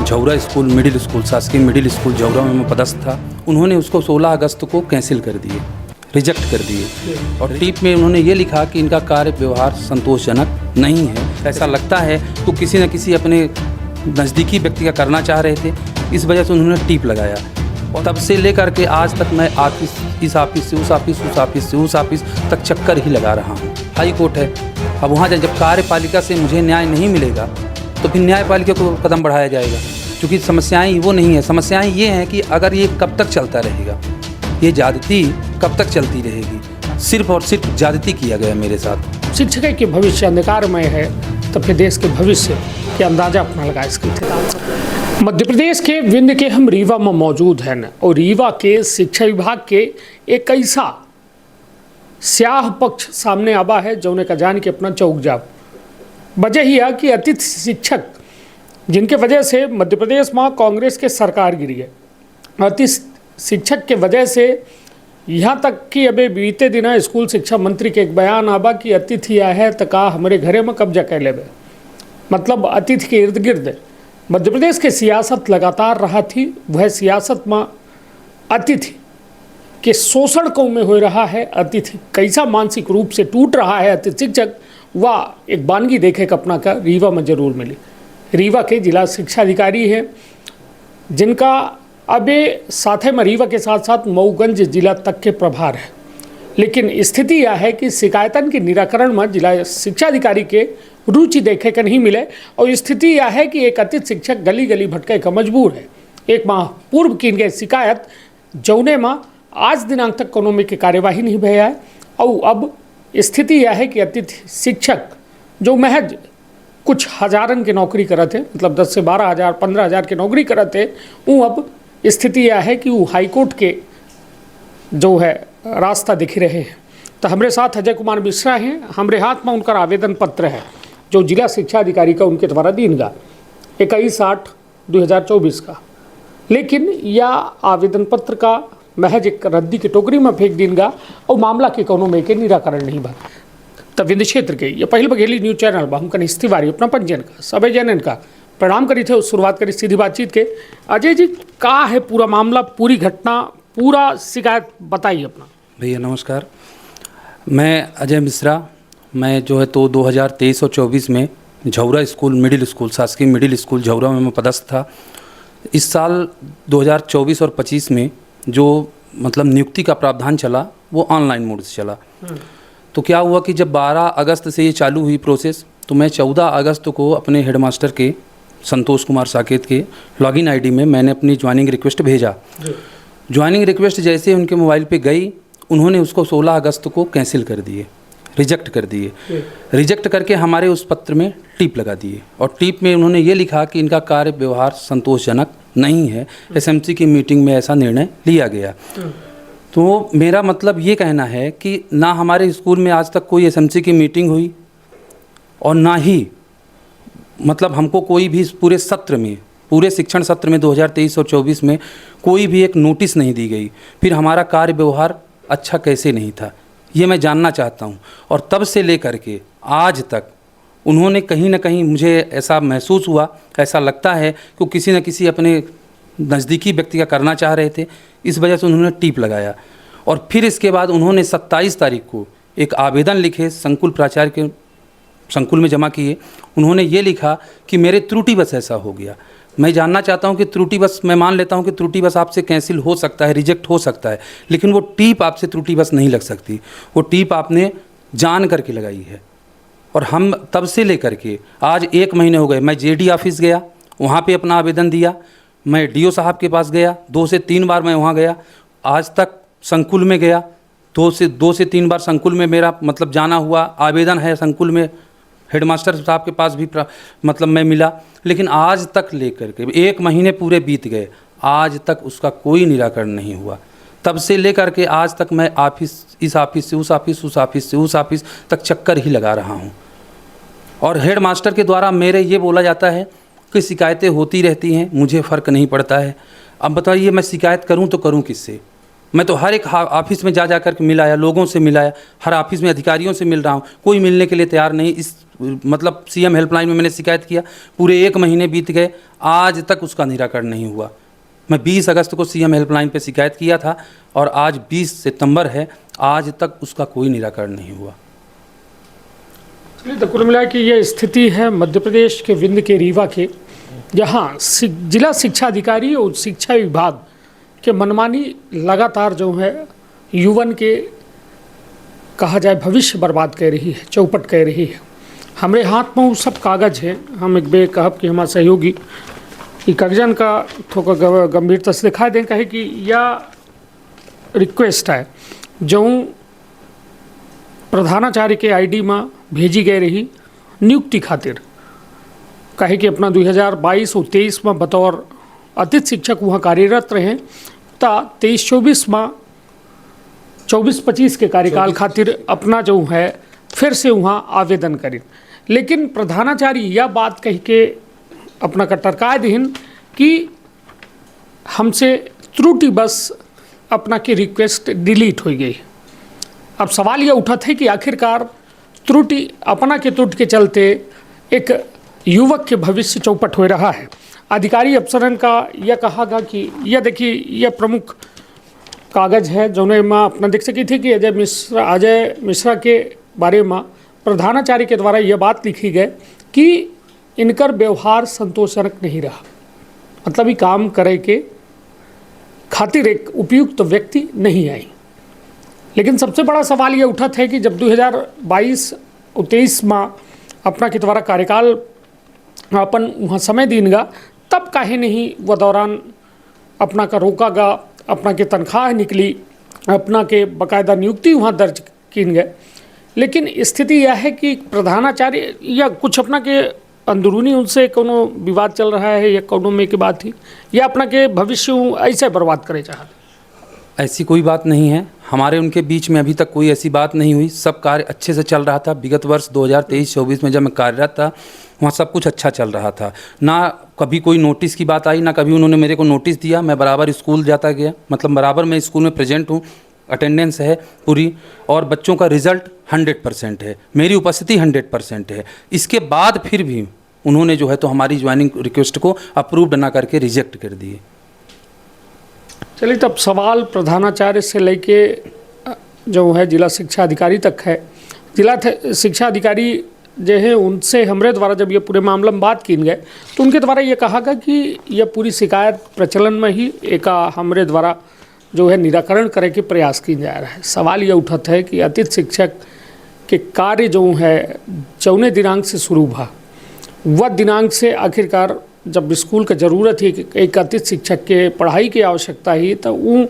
झौरा school middle school, शासकीय middle school झौरा में पदस्थ था। उन्होंने उसको 16 अगस्त को कैंसिल कर दिए, रिजेक्ट कर दिए और टीप में उन्होंने ये लिखा कि इनका कार्य व्यवहार संतोषजनक नहीं है। ऐसा लगता है तो किसी न किसी अपने नज़दीकी व्यक्ति का करना चाह रहे थे, इस वजह से उन्होंने टीप लगाया। और तब से लेकर के आज तक मैं ऑफिस, इस ऑफिस से उस ऑफिस, उस ऑफिस से उस ऑफिस तक चक्कर ही लगा रहा हूँ। हाई कोर्ट है, अब वहाँ जब कार्यपालिका से मुझे न्याय नहीं मिलेगा तो फिर न्यायपालिका को कदम बढ़ाया जाएगा, क्योंकि समस्याएं वो नहीं है। समस्याएं ये हैं कि अगर ये कब तक चलता रहेगा, ये ज्यादती कब तक चलती रहेगी। सिर्फ और सिर्फ ज्यादती किया गया मेरे साथ। शिक्षक के भविष्य अंधकारमय है तो फिर देश के भविष्य के अंदाजा अपना लगा इसकी। मध्य प्रदेश के विंध्य के हम रीवा में मौजूद हैं और रीवा के शिक्षा विभाग के एक ऐसा स्याह पक्ष सामने आवा है जौने का जान के अपना चौक जाब। वजह ही है कि अतिथि शिक्षक जिनके वजह से मध्य प्रदेश में कांग्रेस के सरकार गिरी है। अतिथि शिक्षक के वजह से यहाँ तक कि अबे बीते दिन स्कूल शिक्षा मंत्री के एक बयान आवा कि अतिथि आया है तो का हमारे घरे में कब्जा कर ले। मतलब अतिथि के इर्द गिर्द मध्य प्रदेश की सियासत लगातार रहा थी। वह सियासत में अतिथि के शोषण को में हो रहा है। अतिथि कैसा मानसिक रूप से टूट रहा है अतिथि शिक्षक, वह एक वानगी देखे का अपना का रीवा में जरूर मिली। रीवा के जिला शिक्षा अधिकारी हैं जिनका अबे साथे में रीवा के साथ साथ मऊगंज जिला तक के प्रभार है। लेकिन स्थिति यह है कि शिकायतन के निराकरण में जिला शिक्षा अधिकारी के रुचि देखे का नहीं मिले और स्थिति यह है कि एक अतिथि शिक्षक गली गली भटके का मजबूर है। एक माह पूर्व की इनके शिकायत जौने में आज दिनांक तक कोनो में की कार्यवाही नहीं भैया है और अब स्थिति यह है कि अतिथि शिक्षक जो महज कुछ हजारन की नौकरी करते हैं, मतलब 10 से 12 हज़ार 15 हज़ार की नौकरी करते, वो अब स्थिति यह है कि वो हाईकोर्ट के जो है रास्ता दिख रहे हैं। तो हमारे साथ अजय कुमार मिश्रा हैं, हमारे हाथ में उनका आवेदन पत्र है जो जिला शिक्षा अधिकारी का उनके द्वारा दीनगा 21/8/2024 का। लेकिन यह आवेदन पत्र का महज एक रद्दी की टोकरी में फेंक देगा और मामला के कोनो में के निराकरण नहीं बा। तब विंध्य क्षेत्र के ये पहल बघेली न्यूज चैनल बा हम कनिष्ठ तिवारी अपना पंजीयन का सभी जनन का प्रणाम करी थे। शुरुआत करी सीधी बातचीत के। अजय जी, का है पूरा मामला, पूरी घटना, पूरा शिकायत बताइए अपना। भैया नमस्कार, मैं अजय मिश्रा। मैं जो है तो 2023 और 24 में झौरा स्कूल मिडिल स्कूल, शासकीय मिडिल स्कूल झौरा में पदस्थ था। इस साल 2024 और 25 में जो मतलब नियुक्ति का प्रावधान चला वो ऑनलाइन मोड से चला। तो क्या हुआ कि जब 12 अगस्त से ये चालू हुई प्रोसेस, तो मैं 14 अगस्त को अपने हेडमास्टर के संतोष कुमार साकेत के लॉगिन आईडी में मैंने अपनी ज्वाइनिंग रिक्वेस्ट भेजा। ज्वाइनिंग रिक्वेस्ट जैसे उनके मोबाइल पे गई, उन्होंने उसको 16 अगस्त को कैंसिल कर दिए, रिजेक्ट कर दिए। रिजेक्ट करके हमारे उस पत्र में टीप लगा दिए और टीप में उन्होंने ये लिखा कि इनका कार्य व्यवहार संतोषजनक नहीं है। एसएमसी की मीटिंग में ऐसा निर्णय लिया गया। तो मेरा मतलब ये कहना है कि ना हमारे स्कूल में आज तक कोई एसएमसी की मीटिंग हुई और ना ही मतलब हमको कोई भी पूरे सत्र में, पूरे शिक्षण सत्र में 2023 और 24 में कोई भी एक नोटिस नहीं दी गई। फिर हमारा कार्य व्यवहार अच्छा कैसे नहीं था, ये मैं जानना चाहता हूँ। और तब से लेकर के आज तक उन्होंने कहीं ना कहीं, मुझे ऐसा महसूस हुआ, ऐसा लगता है कि किसी न किसी अपने नज़दीकी व्यक्ति का करना चाह रहे थे, इस वजह से उन्होंने टीप लगाया। और फिर इसके बाद उन्होंने 27 तारीख को एक आवेदन लिखे, संकुल प्राचार्य के संकुल में जमा किए। उन्होंने ये लिखा कि मेरे त्रुटिवश ऐसा हो गया। मैं जानना चाहता हूं कि त्रुटिवश, मैं मान लेता हूं कि त्रुटिवश आपसे कैंसिल हो सकता है, रिजेक्ट हो सकता है, लेकिन वो टीप आपसे त्रुटिवश नहीं लग सकती। वो टीप आपने जान करके लगाई है। और हम तब से लेकर के आज 1 महीने हो गए। मैं जेडी ऑफिस गया, वहाँ पे अपना आवेदन दिया। मैं डीओ साहब के पास गया, 2 से 3 बार मैं वहाँ गया। आज तक संकुल में गया, 2 से 3 बार संकुल में मेरा मतलब जाना हुआ। आवेदन है संकुल में, हेडमास्टर साहब के पास भी मतलब मैं मिला। लेकिन आज तक लेकर के 1 महीने पूरे बीत गए, आज तक उसका कोई निराकरण नहीं हुआ। तब से लेकर के आज तक मैं ऑफिस, इस ऑफिस से उस ऑफिस, उस ऑफिस से उस ऑफिस तक चक्कर ही लगा रहा हूँ। और हेड मास्टर के द्वारा मेरे ये बोला जाता है कि शिकायतें होती रहती हैं, मुझे फ़र्क नहीं पड़ता है। अब बताइए मैं शिकायत करूं तो करूं किससे? मैं तो हर एक ऑफिस में जा कर के मिलाया, लोगों से मिलाया, हर ऑफिस में अधिकारियों से मिल रहा हूं, कोई मिलने के लिए तैयार नहीं। इस मतलब सीएम हेल्पलाइन में मैंने शिकायत किया, पूरे 1 महीने बीत गए, आज तक उसका निराकरण नहीं हुआ। मैं 20 अगस्त को सीएम हेल्पलाइन पे शिकायत किया था और आज 20 सितंबर है, आज तक उसका कोई निराकरण नहीं हुआ। चलिए, तो कुल मिला कि ये स्थिति है मध्य प्रदेश के विंध्य के रीवा के, जहाँ जिला शिक्षा अधिकारी और शिक्षा विभाग के मनमानी लगातार जो है युवन के कहा जाए भविष्य बर्बाद कर रही है, चौपट कर रही है। हमारे हाथ में वो सब कागज़ है, हम एक बे कहब कि हमारे सहयोगी ये कागजन का थोड़ा गंभीरता से दिखा दें, कहे कि यह रिक्वेस्ट है जो प्रधानाचार्य के आईडी में भेजी गई रही नियुक्ति खातिर, कहे कि अपना 2022 और 23 में बतौर अतिथि शिक्षक वहाँ कार्यरत रहे, ता 23-24 में 24-25 के कार्यकाल खातिर अपना जो है फिर से वहाँ आवेदन करें। लेकिन प्रधानाचार्य यह बात कह के अपना कटरका दिन कि हमसे त्रुटि बस अपना की रिक्वेस्ट डिलीट हो गई। अब सवाल यह उठा था कि आखिरकार त्रुटि अपना के त्रुटि के चलते एक युवक के भविष्य चौपट हो रहा है। अधिकारी अफसरन का यह कहा गया कि यह देखिए यह प्रमुख कागज़ है जो में अपना देख सकी थी कि अजय मिश्रा के बारे में प्रधानाचार्य के द्वारा यह बात लिखी गई कि इनकर व्यवहार संतोषजनक नहीं रहा, मतलब ये काम करे के खातिर एक उपयुक्त व्यक्ति नहीं आई। लेकिन सबसे बड़ा सवाल ये उठा था कि जब 2022 और 23 में अपना के द्वारा कार्यकाल अपन वहाँ समय दीनगा, तब काहे नहीं वह दौरान अपना का रोकागा, अपना के तनख्वाह निकली, अपना के बाकायदा नियुक्ति वहाँ दर्ज किन गए। लेकिन स्थिति यह है कि प्रधानाचार्य या कुछ अपना के अंदरूनी उनसे कोनो विवाद चल रहा है या कोनो में की बात थी या अपना के भविष्य ऐसे बर्बाद करे चाहते? ऐसी कोई बात नहीं है, हमारे उनके बीच में अभी तक कोई ऐसी बात नहीं हुई। सब कार्य अच्छे से चल रहा था। विगत वर्ष 2023-24 में जब मैं कार्यरत था वहाँ सब कुछ अच्छा चल रहा था, ना कभी कोई नोटिस की बात आई, ना कभी उन्होंने मेरे को नोटिस दिया। मैं बराबर स्कूल जाता गया, मतलब बराबर मैं स्कूल में प्रेजेंट हूँ, अटेंडेंस है पूरी, और बच्चों का रिज़ल्ट 100% है, मेरी उपस्थिति 100% है। इसके बाद फिर भी उन्होंने जो है तो हमारी ज्वाइनिंग रिक्वेस्ट को अप्रूव्ड ना करके रिजेक्ट कर दिए। चलिए, तब सवाल प्रधानाचार्य से लेके जो है जिला शिक्षा अधिकारी तक है। जिला शिक्षा अधिकारी जो है उनसे हमारे द्वारा जब ये पूरे मामले में बात की गए तो उनके द्वारा ये कहा गया कि यह पूरी शिकायत प्रचलन में ही एक हमारे द्वारा जो है निराकरण करे के प्रयास की जा रहा है। सवाल ये उठता है कि अतिथि शिक्षक के कार्य जो है 14 दिनांक से शुरू हुआ, वह दिनांक से आखिरकार जब स्कूल का ज़रूरत है कि एक अतिथि शिक्षक के पढ़ाई की आवश्यकता ही, तो वो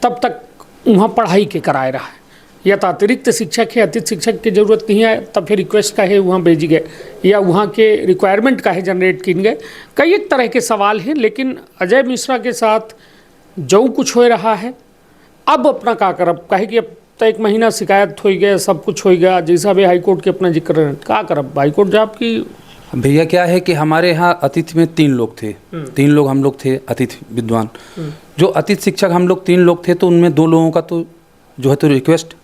तब तक वहाँ पढ़ाई के कराए रहा है, या तो अतिरिक्त शिक्षक है, अतिथि शिक्षक की ज़रूरत नहीं है तब फिर रिक्वेस्ट का है वहाँ भेज गए, या वहाँ के रिक्वायरमेंट का है जनरेट किन गए। कई एक तरह के सवाल हैं। लेकिन अजय मिश्रा के साथ जो कुछ हो रहा है, अब अपना का करब, कहे कि अब तो 1 महीना शिकायत हो गया, सब कुछ हो गया, जैसा भी हाईकोर्ट के अपना जिक्र का करब, हाईकोर्ट जाब की। भैया क्या है कि हमारे यहाँ अतिथि में 3 लोग थे, 3 लोग हम लोग थे अतिथि विद्वान। जो अतिथि शिक्षक हम लोग 3 लोग थे, तो उनमें 2 लोगों का तो जो है तो रिक्वेस्ट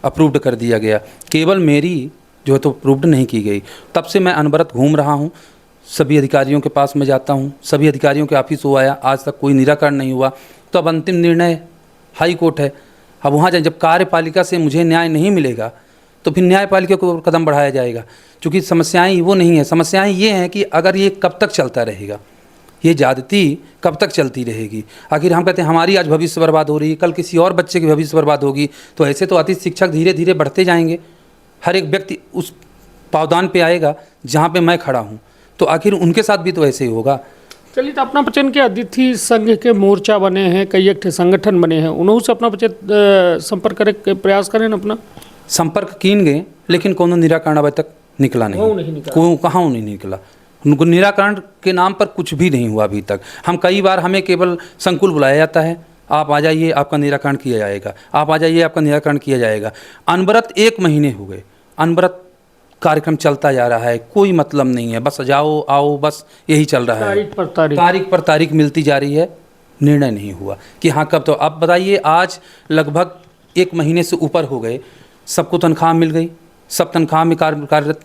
अप्रूव्ड कर दिया गया, केवल मेरी जो है तो अप्रूव्ड नहीं की गई। तब से मैं अनवरत घूम रहा हूँ, सभी अधिकारियों के पास में जाता हूँ, सभी अधिकारियों के ऑफिस हो आया, आज तक कोई निराकरण नहीं हुआ। तो अब अंतिम निर्णय हाई कोर्ट है। अब वहाँ जब कार्यपालिका से मुझे न्याय नहीं मिलेगा तो फिर न्यायपालिका को कदम बढ़ाया जाएगा, क्योंकि समस्याएं वो नहीं है। समस्याएं ये हैं कि अगर ये कब तक चलता रहेगा, ये ज़्यादती कब तक चलती रहेगी। आखिर हम कहते हैं हमारी आज भविष्य बर्बाद हो रही है, कल किसी और बच्चे की भविष्य बर्बाद होगी, तो ऐसे तो अतिथि शिक्षक धीरे धीरे बढ़ते जाएंगे। हर एक व्यक्ति उस पावदान पे आएगा जहाँ पे मैं खड़ा हूँ, तो आखिर उनके साथ भी तो ऐसे ही होगा। चलिए, तो अपना बच्चन के अतिथि संघ के मोर्चा बने हैं, कई एक संगठन बने हैं, उन्होंने से अपना बच्चे संपर्क करे के प्रयास करें, अपना संपर्क कीन गए, लेकिन कोनो निराकरण अभी तक निकला नहीं। कहाँ नहीं निकला, उनको निराकरण के नाम पर कुछ भी नहीं हुआ अभी तक। हम कई बार, हमें केवल संकुल बुलाया जाता है, आप आ जाइए, आपका निराकरण किया जाएगा, आप आ जाइए, आपका निराकरण किया जाएगा। अनवरत 1 महीने हो गए, अनवरत कार्यक्रम चलता जा रहा है, कोई मतलब नहीं है, बस जाओ आओ, बस यही चल रहा है। तारीख पर तारीख मिलती जा रही है, निर्णय नहीं हुआ कि हाँ कब। तो अब बताइए, आज लगभग 1 महीने से ऊपर हो गए, सबको तनख्वाह मिल गई, सब तनख्वाह में कार्यरत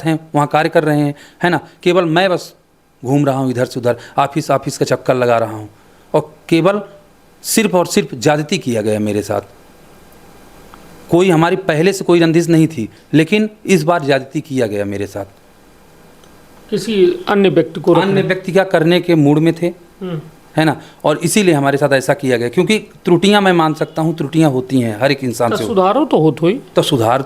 हैं, वहाँ कार्य कर रहे हैं, है ना। केवल मैं बस घूम रहा हूँ इधर से उधर, ऑफिस का चक्कर लगा रहा हूँ, और केवल सिर्फ और सिर्फ ज्यादती किया गया मेरे साथ। कोई हमारी पहले से कोई रंजिश नहीं थी, लेकिन इस बार ज्यादती किया गया मेरे साथ। किसी अन्य व्यक्ति का करने के मूड में थे, है ना, और इसीलिए हमारे साथ ऐसा किया गया। क्योंकि त्रुटियां मैं मान सकता हूं, त्रुटियां होती हैं हर एक इंसान से। सुधारो तो होत हुई, तो सुधार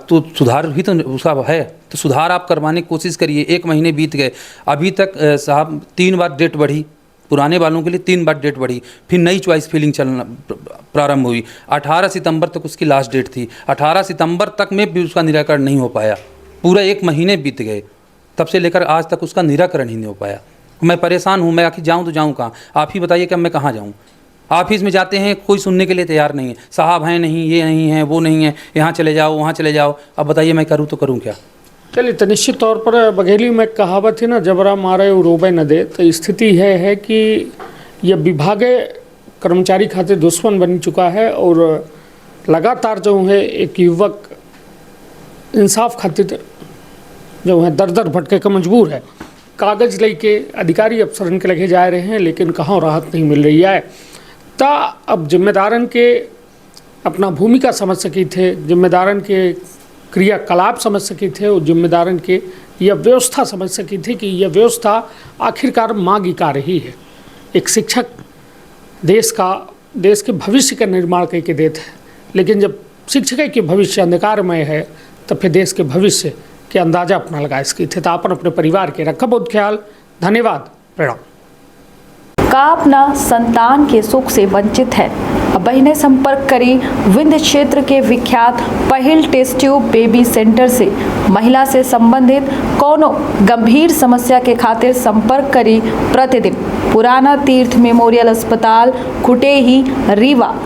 ही तो उसका है, तो सुधार आप करवाने की कोशिश करिए। 1 महीने बीत गए, अभी तक साहब 3 बार डेट बढ़ी, पुराने वालों के लिए 3 बार डेट बढ़ी, फिर नई चॉइस फिलिंग चलना प्रारंभ हुई। 18 सितंबर तक उसकी लास्ट डेट थी, 18 सितंबर तक में भी उसका निराकरण नहीं हो पाया। पूरा 1 महीने बीत गए, तब से लेकर आज तक उसका निराकरण ही नहीं हो पाया। मैं परेशान हूँ, मैं आखिर जाऊँ तो जाऊँ कहाँ? आप ही बताइए कि अब मैं कहाँ जाऊँ? ऑफिस में जाते हैं, कोई सुनने के लिए तैयार नहीं है, साहब हैं नहीं, ये नहीं है, वो नहीं है, यहाँ चले जाओ, वहाँ चले जाओ। अब बताइए मैं करूँ तो करूँ क्या? चलिए, तो निश्चित तौर पर बघेली में कहावत है ना, जबरा मारे रोबे न दे। तो स्थिति है कि यह विभाग कर्मचारी खातिर दुश्मन बन चुका है, और लगातार जो है एक युवक इंसाफ खातिर जो है दर दर भटके का मजबूर है। कागज लेके अधिकारी अफसरन के लगे जा रहे हैं, लेकिन कहाँ राहत नहीं मिल रही है। ता अब जिम्मेदारन के अपना भूमिका समझ सकी थे, जिम्मेदारन के क्रियाकलाप समझ सके थे, और जिम्मेदारन के यह व्यवस्था समझ सकी थी कि यह व्यवस्था आखिरकार मांग का रही है। एक शिक्षक देश के भविष्य का निर्माण करके देते हैं, लेकिन जब शिक्षक के भविष्य अंधकारमय है, तो फिर देश के भविष्य के अंदाजा अपना लगा सकी थे। तो अपन अपने परिवार के रखा बहुत ख्याल। धन्यवाद, प्रणाम। का अपना संतान के सुख से वंचित है? अब बहने संपर्क करी विंध्य क्षेत्र के विख्यात पहिल टेस्ट ट्यूब बेबी सेंटर से। महिला से संबंधित कोनो गंभीर समस्या के खातिर संपर्क करी प्रतिदिन पुराना तीर्थ मेमोरियल अस्पताल, कुटेही, रीवा।